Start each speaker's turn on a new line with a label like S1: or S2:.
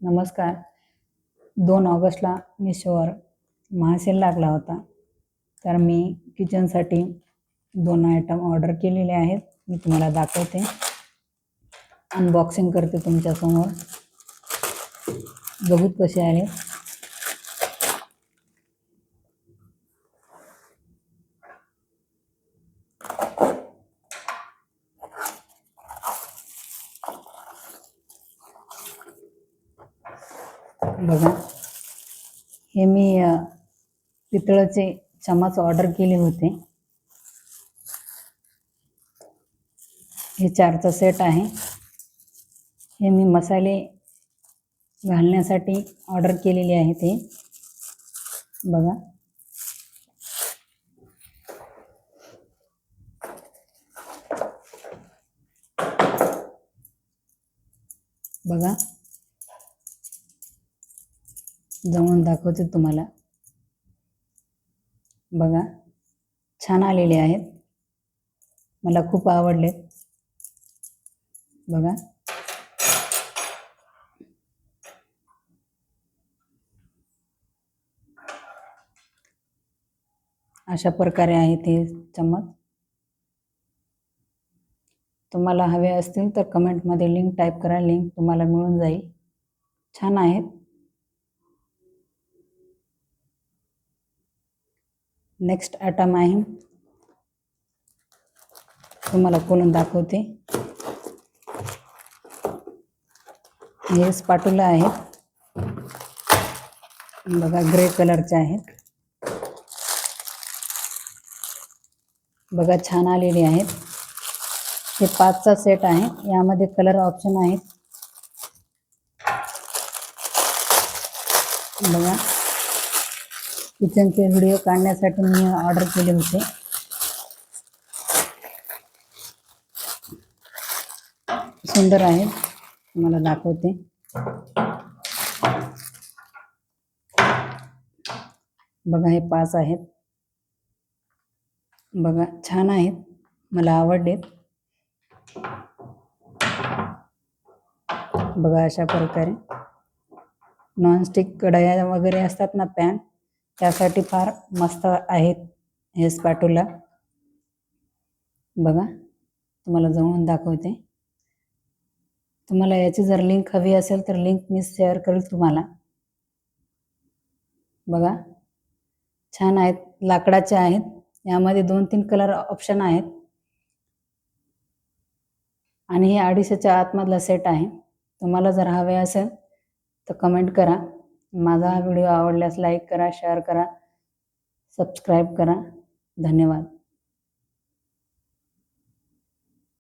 S1: नमस्कार. 2 ऑगस्टला मिशोवर महासेल लागला होता. तर मी किचनसाठी 2 आयटम ऑर्डर केलेले आहेत. मी तुम्हाला दाखवते, अनबॉक्सिंग करते तुमच्यासमोर. बघूत कसे आले. बघा, हे मी पितळाचे चमच ऑर्डर केले होते. हे 4चा सेट आहे. हे मी मसाले घालण्यासाठी ऑर्डर केलेले आहे. ते बघा, बघा जवळून दाखवते तुम्हाला. बघा, छान आलेले आहेत. मला खूप आवडले. बघा, अशा प्रकारे आहेत हे चम्मच. तुम्हाला हवे असतील तर कमेंटमध्ये लिंक टाईप करा. लिंक तुम्हाला मिळून जाईल. छान आहेत. नेक्स्ट आयटम आहे, तुम्हाला खोलून दाखवते. हे स्पॅटुला आहेत. बघा, ग्रे कलरचे आहेत. बघा, छान आलेले आहेत. हे 5चा सेट आहे. यामध्ये कलर ऑप्शन आहेत. बघा, किचनचे व्हिडिओ काढण्यासाठी मी ऑर्डर केले होते. सुंदर आहेत. तुम्हाला दाखवते. बघा, हे 5 आहेत. बघा, छान आहेत. मला आवडलेत. बघा, अशा प्रकारे नॉनस्टिक कढया वगैरे असतात ना, पॅन, त्यासाठी फार मस्त आहेत हे स्पॅटुला. बघा, तुम्हाला जवळून दाखवते. तुम्हाला याची जर लिंक हवी असेल तर लिंक मी शेअर करेल तुम्हाला. बघा, छान आहेत. लाकडाचे आहेत. यामध्ये 2-3 कलर ऑप्शन आहेत. आणि हे 250च्या आतमधला सेट आहे. तुम्हाला जर हवे असेल तर कमेंट करा. माझा हा व्हिडिओ आवडल्यास लाईक करा, शेअर करा, सबस्क्राईब करा. धन्यवाद.